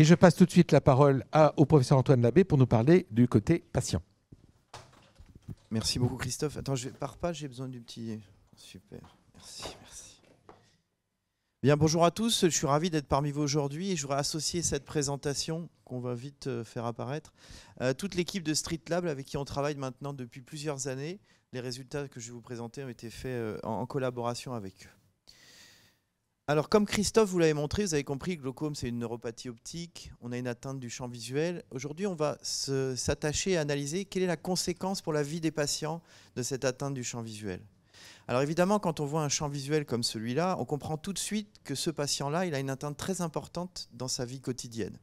Et je passe tout de suite la parole au professeur Antoine Labbé pour nous parler du côté patient. Merci beaucoup Christophe. Attends, par pas, j'ai besoin du petit... Super, merci. Bien, bonjour à tous, je suis ravi d'être parmi vous aujourd'hui et je voudrais associer cette présentation qu'on va vite faire apparaître. Toute l'équipe de Street Lab avec qui on travaille maintenant depuis plusieurs années. Les résultats que je vais vous présenter ont été faits en collaboration avec eux. Alors, comme Christophe vous l'avez montré, vous avez compris que le glaucome, c'est une neuropathie optique. On a une atteinte du champ visuel. Aujourd'hui, on va s'attacher à analyser quelle est la conséquence pour la vie des patients de cette atteinte du champ visuel. Alors évidemment, quand on voit un champ visuel comme celui-là, on comprend tout de suite que ce patient-là, il a une atteinte très importante dans sa vie quotidienne.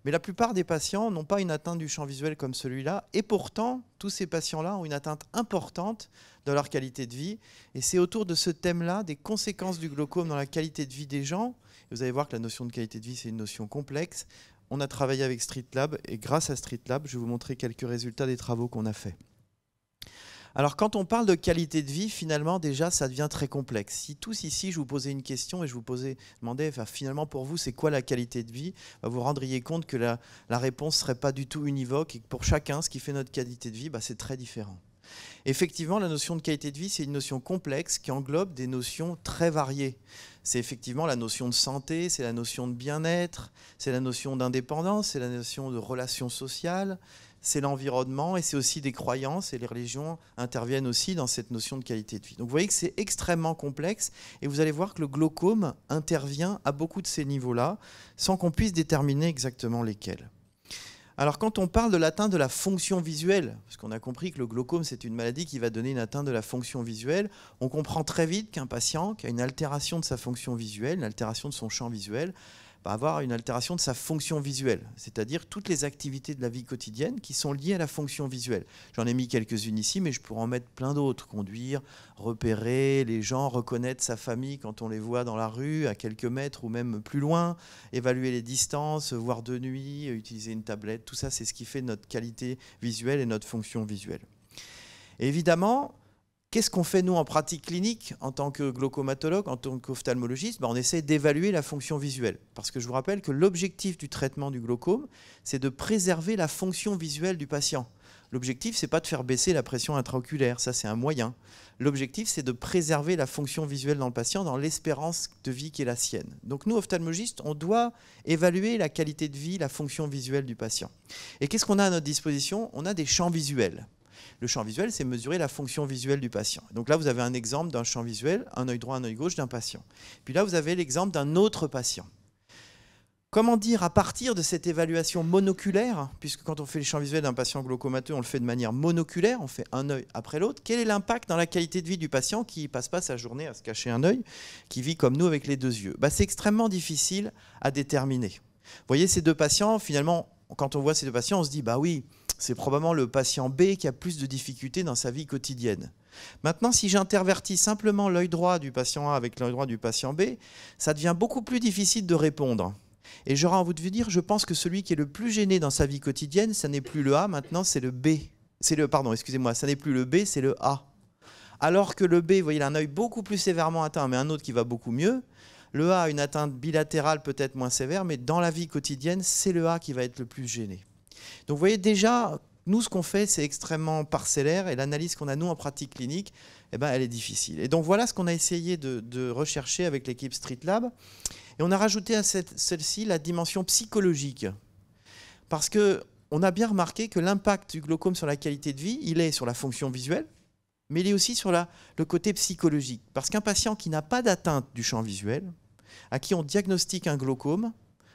Mais la plupart des patients n'ont pas une atteinte du champ visuel comme celui-là, et pourtant, tous ces patients-là ont une atteinte importante dans leur qualité de vie. Et c'est autour de ce thème-là, des conséquences du glaucome dans la qualité de vie des gens. Et vous allez voir que la notion de qualité de vie, c'est une notion complexe. On a travaillé avec Street Lab, et grâce à Street Lab, je vais vous montrer quelques résultats des travaux qu'on a faits. Alors quand on parle de qualité de vie, finalement déjà ça devient très complexe. Si tous ici je vous posais une question et je vous demandais finalement pour vous c'est quoi la qualité de vie, vous vous rendriez compte que la réponse ne serait pas du tout univoque et que pour chacun ce qui fait notre qualité de vie, c'est très différent. Effectivement, la notion de qualité de vie, c'est une notion complexe qui englobe des notions très variées. C'est effectivement la notion de santé, c'est la notion de bien-être, c'est la notion d'indépendance, c'est la notion de relations sociales, c'est l'environnement et c'est aussi des croyances et les religions interviennent aussi dans cette notion de qualité de vie. Donc vous voyez que c'est extrêmement complexe et vous allez voir que le glaucome intervient à beaucoup de ces niveaux-là sans qu'on puisse déterminer exactement lesquels. Alors quand on parle de l'atteinte de la fonction visuelle, parce qu'on a compris que le glaucome c'est une maladie qui va donner une atteinte de la fonction visuelle, on comprend très vite qu'un patient qui a une altération de sa fonction visuelle, une altération de son champ visuel, va avoir une altération de sa fonction visuelle, c'est-à-dire toutes les activités de la vie quotidienne qui sont liées à la fonction visuelle. J'en ai mis quelques-unes ici, mais je pourrais en mettre plein d'autres. Conduire, repérer les gens, reconnaître sa famille quand on les voit dans la rue, à quelques mètres ou même plus loin, évaluer les distances, voir de nuit, utiliser une tablette. Tout ça, c'est ce qui fait notre qualité visuelle et notre fonction visuelle. Et évidemment, qu'est-ce qu'on fait, nous, en pratique clinique, en tant que glaucomatologue, en tant qu'ophtalmologiste? On essaie d'évaluer la fonction visuelle. Parce que je vous rappelle que l'objectif du traitement du glaucome, c'est de préserver la fonction visuelle du patient. L'objectif, ce n'est pas de faire baisser la pression intraoculaire, ça c'est un moyen. L'objectif, c'est de préserver la fonction visuelle dans le patient, dans l'espérance de vie qui est la sienne. Donc nous, ophtalmologistes, on doit évaluer la qualité de vie, la fonction visuelle du patient. Et qu'est-ce qu'on a à notre disposition? On a des champs visuels. Le champ visuel, c'est mesurer la fonction visuelle du patient. Donc là, vous avez un exemple d'un champ visuel, un œil droit, un œil gauche d'un patient. Puis là, vous avez l'exemple d'un autre patient. Comment dire, à partir de cette évaluation monoculaire, puisque quand on fait le champ visuel d'un patient glaucomateux, on le fait de manière monoculaire, on fait un œil après l'autre, quel est l'impact dans la qualité de vie du patient qui ne passe pas sa journée à se cacher un œil, qui vit comme nous avec les deux yeux? C'est extrêmement difficile à déterminer. Vous voyez, ces deux patients, finalement, quand on voit ces deux patients, on se dit, oui, c'est probablement le patient B qui a plus de difficultés dans sa vie quotidienne. Maintenant, si j'intervertis simplement l'œil droit du patient A avec l'œil droit du patient B, ça devient beaucoup plus difficile de répondre. Et j'aurais envie de vous dire, je pense que celui qui est le plus gêné dans sa vie quotidienne, ça n'est plus le A, maintenant c'est le B. Pardon, excusez-moi, ça n'est plus le B, c'est le A. Alors que le B, vous voyez, il a un œil beaucoup plus sévèrement atteint, mais un autre qui va beaucoup mieux. Le A a une atteinte bilatérale peut-être moins sévère, mais dans la vie quotidienne, c'est le A qui va être le plus gêné. Donc vous voyez déjà, nous ce qu'on fait c'est extrêmement parcellaire et l'analyse qu'on a nous en pratique clinique, elle est difficile. Et donc voilà ce qu'on a essayé de rechercher avec l'équipe Street Lab. Et on a rajouté à celle-ci la dimension psychologique. Parce qu'on a bien remarqué que l'impact du glaucome sur la qualité de vie, il est sur la fonction visuelle, mais il est aussi sur le côté psychologique. Parce qu'un patient qui n'a pas d'atteinte du champ visuel, à qui on diagnostique un glaucome,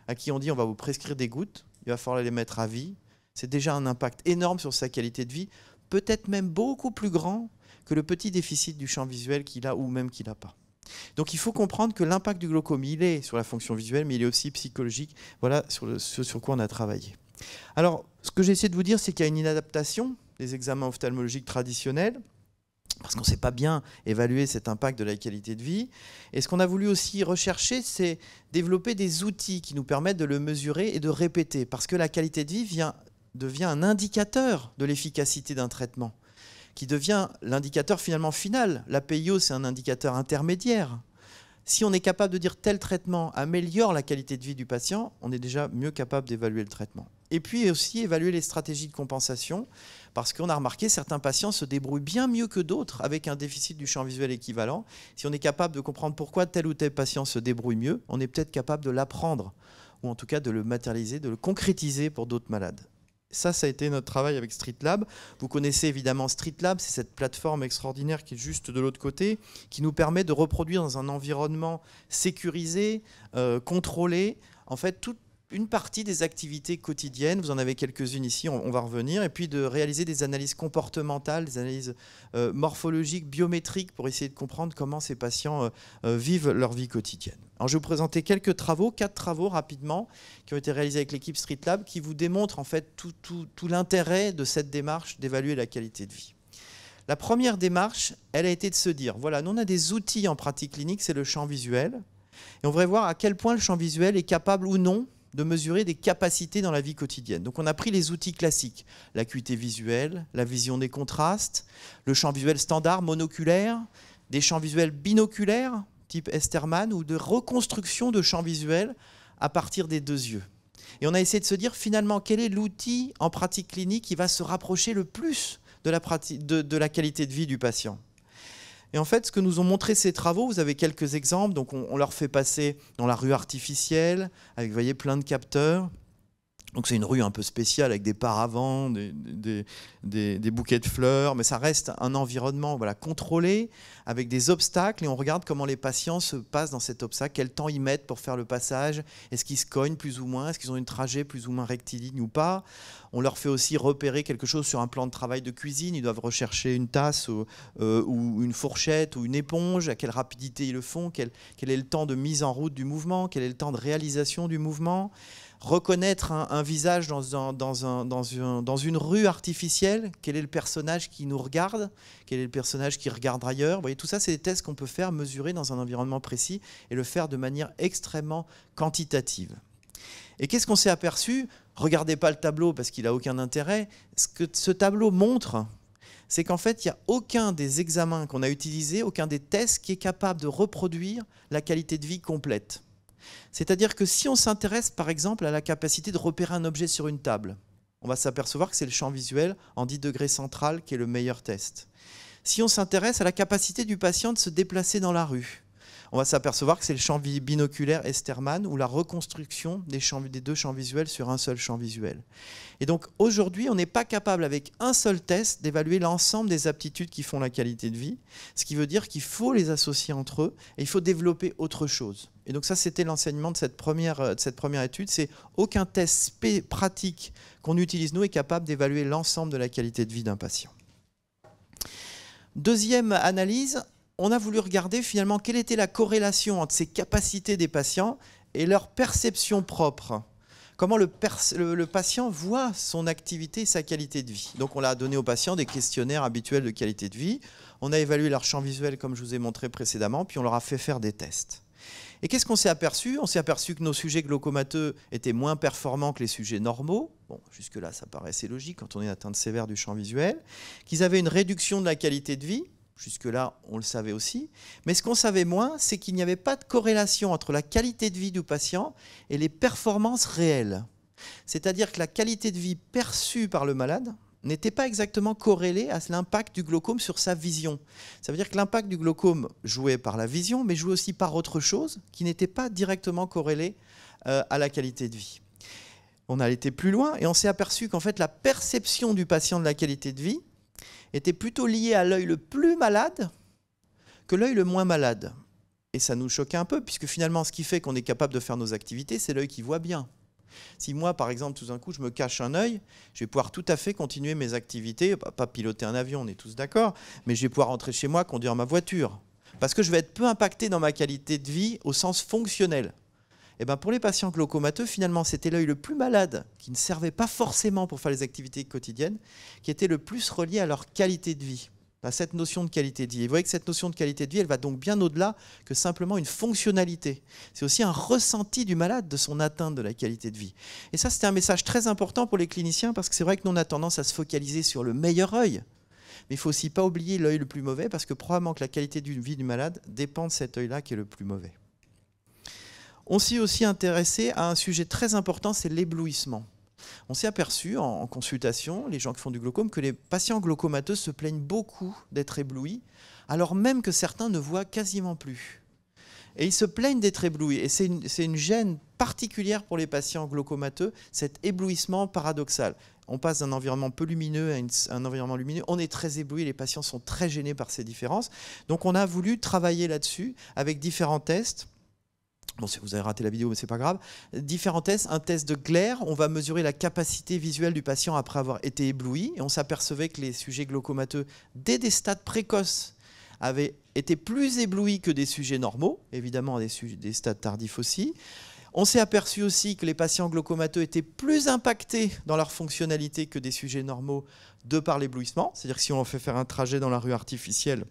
à qui on dit on va vous prescrire des gouttes, il va falloir les mettre à vie, c'est déjà un impact énorme sur sa qualité de vie, peut-être même beaucoup plus grand que le petit déficit du champ visuel qu'il a ou même qu'il n'a pas. Donc il faut comprendre que l'impact du glaucome, il est sur la fonction visuelle, mais il est aussi psychologique. Voilà ce sur quoi on a travaillé. Alors, ce que j'essaie de vous dire, c'est qu'il y a une inadaptation des examens ophtalmologiques traditionnels, parce qu'on ne sait pas bien évaluer cet impact de la qualité de vie. Et ce qu'on a voulu aussi rechercher, c'est développer des outils qui nous permettent de le mesurer et de répéter, parce que la qualité de vie devient un indicateur de l'efficacité d'un traitement, qui devient l'indicateur finalement final. La PIO, c'est un indicateur intermédiaire. si on est capable de dire tel traitement améliore la qualité de vie du patient, on est déjà mieux capable d'évaluer le traitement. Et puis aussi évaluer les stratégies de compensation, parce qu'on a remarqué que certains patients se débrouillent bien mieux que d'autres avec un déficit du champ visuel équivalent. Si on est capable de comprendre pourquoi tel ou tel patient se débrouille mieux, on est peut-être capable de l'apprendre, ou en tout cas de le matérialiser, de le concrétiser pour d'autres malades. Ça a été notre travail avec Streetlab. Vous connaissez évidemment Streetlab, c'est cette plateforme extraordinaire qui est juste de l'autre côté, qui nous permet de reproduire dans un environnement sécurisé, contrôlé, en fait, toute une partie des activités quotidiennes. Vous en avez quelques-unes ici, on va revenir, et puis de réaliser des analyses comportementales, des analyses morphologiques, biométriques, pour essayer de comprendre comment ces patients vivent leur vie quotidienne. Alors, je vais vous présenter quelques travaux, 4 travaux rapidement, qui ont été réalisés avec l'équipe Streetlab, qui vous démontrent en fait tout l'intérêt de cette démarche d'évaluer la qualité de vie. La première démarche, elle a été de se dire, voilà, nous on a des outils en pratique clinique, c'est le champ visuel, et on voudrait voir à quel point le champ visuel est capable ou non de mesurer des capacités dans la vie quotidienne. Donc on a pris les outils classiques, l'acuité visuelle, la vision des contrastes, le champ visuel standard monoculaire, des champs visuels binoculaires, type Esterman, ou de reconstruction de champs visuels à partir des 2 yeux. Et on a essayé de se dire finalement quel est l'outil en pratique clinique qui va se rapprocher le plus de la qualité de vie du patient. Et en fait, ce que nous ont montré ces travaux, vous avez quelques exemples. Donc, on leur fait passer dans la rue artificielle, avec, vous voyez, plein de capteurs. Donc, c'est une rue un peu spéciale, avec des paravents, des bouquets de fleurs. Mais ça reste un environnement, voilà, contrôlé, avec des obstacles. Et on regarde comment les patients se passent dans cet obstacle, quel temps ils mettent pour faire le passage. Est-ce qu'ils se cognent plus ou moins? Est-ce qu'ils ont une trajet plus ou moins rectiligne ou pas? On leur fait aussi repérer quelque chose sur un plan de travail de cuisine. Ils doivent rechercher une tasse ou une fourchette ou une éponge. À quelle rapidité ils le font? Quel est le temps de mise en route du mouvement? Quel est le temps de réalisation du mouvement? Reconnaître un visage dans une rue artificielle. Quel est le personnage qui nous regarde? Quel est le personnage qui regarde ailleurs? Vous voyez, tout ça, c'est des tests qu'on peut faire, mesurer dans un environnement précis et le faire de manière extrêmement quantitative. Et qu'est-ce qu'on s'est aperçu? Regardez pas le tableau parce qu'il n'a aucun intérêt. Ce que ce tableau montre, c'est qu'en fait, il n'y a aucun des examens qu'on a utilisés, aucun des tests qui est capable de reproduire la qualité de vie complète. C'est-à-dire que si on s'intéresse par exemple à la capacité de repérer un objet sur une table, on va s'apercevoir que c'est le champ visuel en 10 degrés central qui est le meilleur test. Si on s'intéresse à la capacité du patient de se déplacer dans la rue, on va s'apercevoir que c'est le champ binoculaire Esterman ou la reconstruction des 2 champs visuels sur un seul champ visuel. Et donc aujourd'hui, on n'est pas capable avec un seul test d'évaluer l'ensemble des aptitudes qui font la qualité de vie, ce qui veut dire qu'il faut les associer entre eux et il faut développer autre chose. Et donc ça, c'était l'enseignement de cette première étude, c'est aucun test pratique qu'on utilise nous est capable d'évaluer l'ensemble de la qualité de vie d'un patient. Deuxième analyse, on a voulu regarder finalement quelle était la corrélation entre ces capacités des patients et leur perception propre. Comment le patient voit son activité et sa qualité de vie. Donc on a donné aux patients des questionnaires habituels de qualité de vie. On a évalué leur champ visuel comme je vous ai montré précédemment, puis on leur a fait faire des tests. Et qu'est-ce qu'on s'est aperçu? On s'est aperçu que nos sujets glaucomateux étaient moins performants que les sujets normaux. Bon, jusque-là, ça paraissait logique quand on est atteinte sévère du champ visuel. Qu'ils avaient une réduction de la qualité de vie. Jusque-là, on le savait aussi. Mais ce qu'on savait moins, c'est qu'il n'y avait pas de corrélation entre la qualité de vie du patient et les performances réelles. C'est-à-dire que la qualité de vie perçue par le malade n'était pas exactement corrélée à l'impact du glaucome sur sa vision. Ça veut dire que l'impact du glaucome jouait par la vision, mais jouait aussi par autre chose qui n'était pas directement corrélée à la qualité de vie. On a été plus loin et on s'est aperçu qu'en fait, la perception du patient de la qualité de vie était plutôt lié à l'œil le plus malade que l'œil le moins malade. Et ça nous choquait un peu, puisque finalement, ce qui fait qu'on est capable de faire nos activités, c'est l'œil qui voit bien. Si moi, par exemple, tout d'un coup, je me cache un œil, je vais pouvoir tout à fait continuer mes activités, pas piloter un avion, on est tous d'accord, mais je vais pouvoir rentrer chez moi, conduire ma voiture. Parce que je vais être peu impacté dans ma qualité de vie au sens fonctionnel. Et ben pour les patients glaucomateux, finalement, c'était l'œil le plus malade, qui ne servait pas forcément pour faire les activités quotidiennes, qui était le plus relié à leur qualité de vie, à cette notion de qualité de vie. Et vous voyez que cette notion de qualité de vie, elle va donc bien au-delà que simplement une fonctionnalité. C'est aussi un ressenti du malade de son atteinte de la qualité de vie. Et ça, c'était un message très important pour les cliniciens, parce que c'est vrai que nous, on a tendance à se focaliser sur le meilleur œil. Mais il ne faut aussi pas oublier l'œil le plus mauvais, parce que probablement que la qualité de vie du malade dépend de cet œil-là qui est le plus mauvais. On s'est aussi intéressé à un sujet très important, c'est l'éblouissement. On s'est aperçu en consultation, les gens qui font du glaucome, que les patients glaucomateux se plaignent beaucoup d'être éblouis, alors même que certains ne voient quasiment plus. Et ils se plaignent d'être éblouis. Et c'est une gêne particulière pour les patients glaucomateux, cet éblouissement paradoxal. On passe d'un environnement peu lumineux à un environnement lumineux. On est très ébloui, les patients sont très gênés par ces différences. Donc on a voulu travailler là-dessus avec différents tests. Bon, si vous avez raté la vidéo, mais c'est pas grave. Différents tests, un test de glaire, on va mesurer la capacité visuelle du patient après avoir été ébloui. Et on s'apercevait que les sujets glaucomateux, dès des stades précoces, avaient été plus éblouis que des sujets normaux, évidemment des stades tardifs aussi. On s'est aperçu aussi que les patients glaucomateux étaient plus impactés dans leur fonctionnalité que des sujets normaux de par l'éblouissement. C'est-à-dire que si on leur fait faire un trajet dans la rue artificielle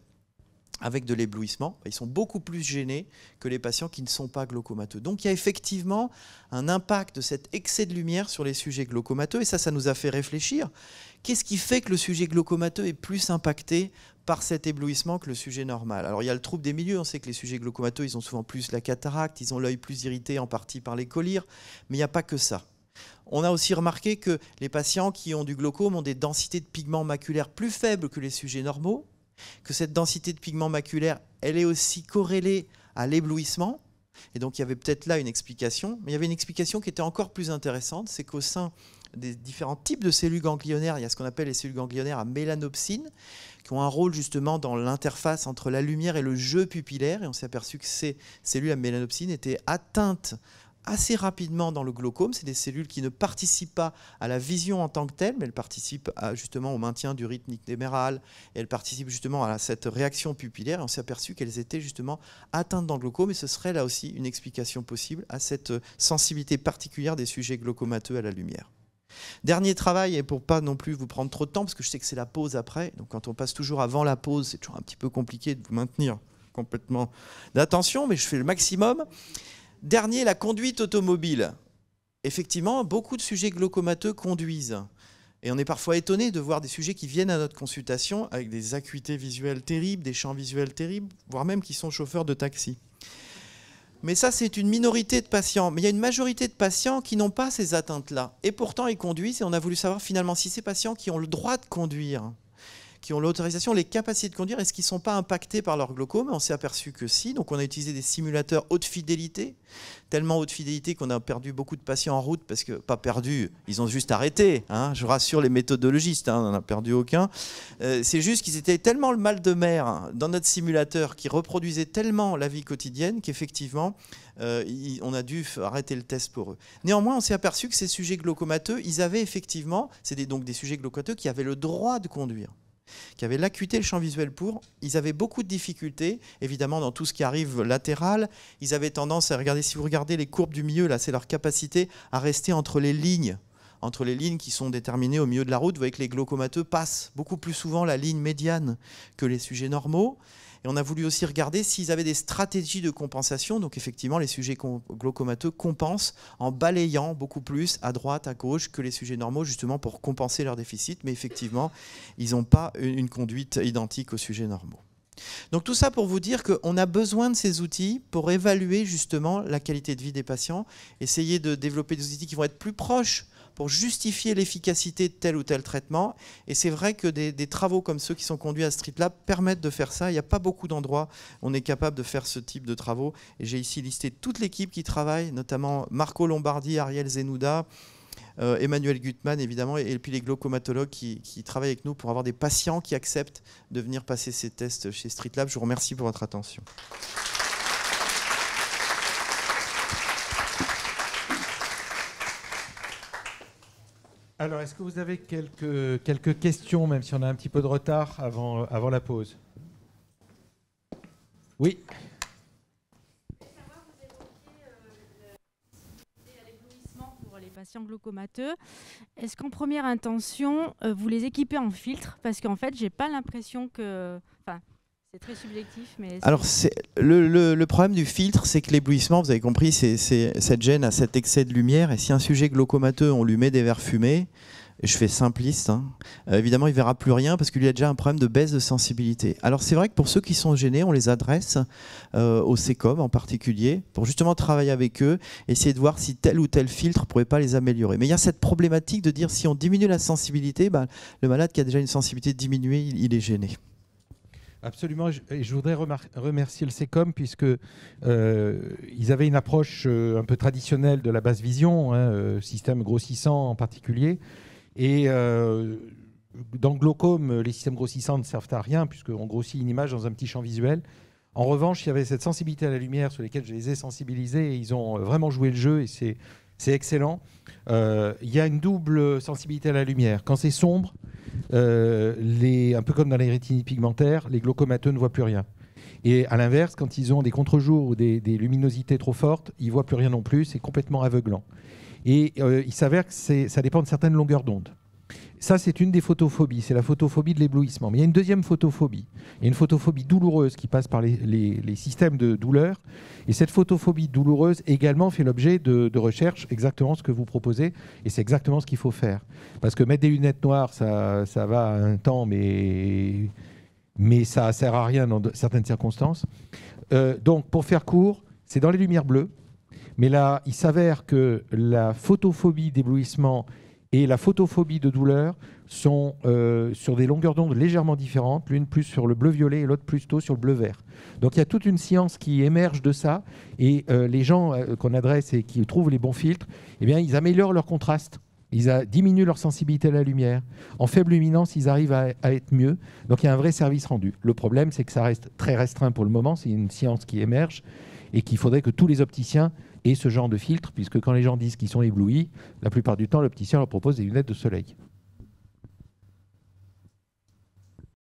avec de l'éblouissement, ils sont beaucoup plus gênés que les patients qui ne sont pas glaucomateux. Donc il y a effectivement un impact de cet excès de lumière sur les sujets glaucomateux, et ça nous a fait réfléchir. Qu'est-ce qui fait que le sujet glaucomateux est plus impacté par cet éblouissement que le sujet normal? Alors il y a le trouble des milieux, on sait que les sujets glaucomateux, ils ont souvent plus la cataracte, ils ont l'œil plus irrité en partie par les collyres, mais il n'y a pas que ça. On a aussi remarqué que les patients qui ont du glaucome ont des densités de pigments maculaires plus faibles que les sujets normaux, que cette densité de pigments maculaires, elle est aussi corrélée à l'éblouissement. Et donc il y avait peut-être là une explication, mais il y avait une explication qui était encore plus intéressante, c'est qu'au sein des différents types de cellules ganglionnaires, il y a ce qu'on appelle les cellules ganglionnaires à mélanopsine, qui ont un rôle justement dans l'interface entre la lumière et le jeu pupillaire, et on s'est aperçu que ces cellules à mélanopsine étaient atteintes assez rapidement dans le glaucome. C'est des cellules qui ne participent pas à la vision en tant que telle, mais elles participent justement au maintien du rythme ictéméral, et elles participent justement à cette réaction pupillaire, et on s'est aperçu qu'elles étaient justement atteintes dans le glaucome, et ce serait là aussi une explication possible à cette sensibilité particulière des sujets glaucomateux à la lumière. Dernier travail, et pour pas non plus vous prendre trop de temps, parce que je sais que c'est la pause après, donc quand on passe toujours avant la pause, c'est toujours un petit peu compliqué de vous maintenir complètement d'attention, mais je fais le maximum. Dernier, la conduite automobile. Effectivement, beaucoup de sujets glaucomateux conduisent. Et on est parfois étonné de voir des sujets qui viennent à notre consultation avec des acuités visuelles terribles, des champs visuels terribles, voire même qui sont chauffeurs de taxi. Mais ça, c'est une minorité de patients. Mais il y a une majorité de patients qui n'ont pas ces atteintes-là. Et pourtant, ils conduisent. Et on a voulu savoir finalement si ces patients qui ont le droit de conduire, qui ont l'autorisation, les capacités de conduire, est-ce qu'ils ne sont pas impactés par leur glaucome? On s'est aperçu que si. Donc on a utilisé des simulateurs haute fidélité, tellement haute fidélité qu'on a perdu beaucoup de patients en route, parce que, pas perdu, ils ont juste arrêté. Hein, je rassure les méthodologistes, hein, on n'en a perdu aucun. C'est juste qu'ils étaient tellement le mal de mer dans notre simulateur, qui reproduisait tellement la vie quotidienne, qu'effectivement, on a dû arrêter le test pour eux. Néanmoins, on s'est aperçu que ces sujets glaucomateux, ils avaient effectivement, c'est donc des sujets glaucomateux qui avaient le droit de conduire, qui avaient l'acuité et le champ visuel pour, ils avaient beaucoup de difficultés, évidemment, dans tout ce qui arrive latéral. Ils avaient tendance à regarder, si vous regardez les courbes du milieu, là, c'est leur capacité à rester entre les lignes qui sont déterminées au milieu de la route. Vous voyez que les glaucomateux passent beaucoup plus souvent la ligne médiane que les sujets normaux. Et on a voulu aussi regarder s'ils avaient des stratégies de compensation. Donc effectivement, les sujets glaucomateux compensent en balayant beaucoup plus à droite, à gauche que les sujets normaux, justement pour compenser leur déficit. Mais effectivement, ils n'ont pas une conduite identique aux sujets normaux. Donc tout ça pour vous dire qu'on a besoin de ces outils pour évaluer justement la qualité de vie des patients, essayer de développer des outils qui vont être plus proches pour justifier l'efficacité de tel ou tel traitement. Et c'est vrai que des travaux comme ceux qui sont conduits à StreetLab permettent de faire ça. Il n'y a pas beaucoup d'endroits où on est capable de faire ce type de travaux. Et j'ai ici listé toute l'équipe qui travaille, notamment Marco Lombardi, Ariel Zenouda, Emmanuel Gutmann évidemment, et puis les glaucomatologues qui travaillent avec nous pour avoir des patients qui acceptent de venir passer ces tests chez StreetLab. Je vous remercie pour votre attention. Alors, est-ce que vous avez quelques questions, même si on a un petit peu de retard avant la pause? Oui. L'éblouissement pour les patients glaucomateux. Est-ce qu'en première intention, vous les équipez en filtre? Parce qu'en fait, j'ai pas l'impression que... Enfin, c'est très subjectif, mais... Alors, le problème du filtre, c'est que l'éblouissement, vous avez compris, c'est cette gêne à cet excès de lumière. Et si un sujet glaucomateux, on lui met des verres fumés, je fais simpliste, hein, évidemment, il ne verra plus rien parce qu'il y a déjà un problème de baisse de sensibilité. Alors, c'est vrai que pour ceux qui sont gênés, on les adresse au CECOM en particulier pour justement travailler avec eux, essayer de voir si tel ou tel filtre ne pourrait pas les améliorer. Mais il y a cette problématique de dire si on diminue la sensibilité, ben, le malade qui a déjà une sensibilité diminuée, il est gêné. Absolument, et je voudrais remercier le CECOM puisque ils avaient une approche un peu traditionnelle de la basse vision, hein, système grossissant en particulier. Et dans le glaucome, les systèmes grossissants ne servent à rien puisqu'on grossit une image dans un petit champ visuel. En revanche, il y avait cette sensibilité à la lumière sur lesquelles je les ai sensibilisés et ils ont vraiment joué le jeu et c'est excellent. Il y a une double sensibilité à la lumière. Quand c'est sombre, un peu comme dans les rétinites pigmentaires, les glaucomateux ne voient plus rien. Et à l'inverse, quand ils ont des contre-jours ou des luminosités trop fortes, ils ne voient plus rien non plus, c'est complètement aveuglant. Et il s'avère que ça dépend de certaines longueurs d'onde. Ça, c'est une des photophobies, c'est la photophobie de l'éblouissement. Mais il y a une deuxième photophobie. Il y a une photophobie douloureuse qui passe par les systèmes de douleur. Et cette photophobie douloureuse également fait l'objet de recherches, exactement ce que vous proposez. Et c'est exactement ce qu'il faut faire. Parce que mettre des lunettes noires, ça va un temps, mais ça ne sert à rien dans certaines circonstances. Donc, pour faire court, c'est dans les lumières bleues. Mais là, il s'avère que la photophobie d'éblouissement et la photophobie de douleur sont sur des longueurs d'onde légèrement différentes, l'une plus sur le bleu-violet et l'autre plus tôt sur le bleu-vert. Donc il y a toute une science qui émerge de ça, et les gens qu'on adresse et qui trouvent les bons filtres, eh bien, ils améliorent leur contraste, ils diminuent leur sensibilité à la lumière. En faible luminance, ils arrivent à être mieux. Donc il y a un vrai service rendu. Le problème, c'est que ça reste très restreint pour le moment, c'est une science qui émerge, et qu'il faudrait que tous les opticiens aient ce genre de filtre, puisque quand les gens disent qu'ils sont éblouis, la plupart du temps, l'opticien leur propose des lunettes de soleil.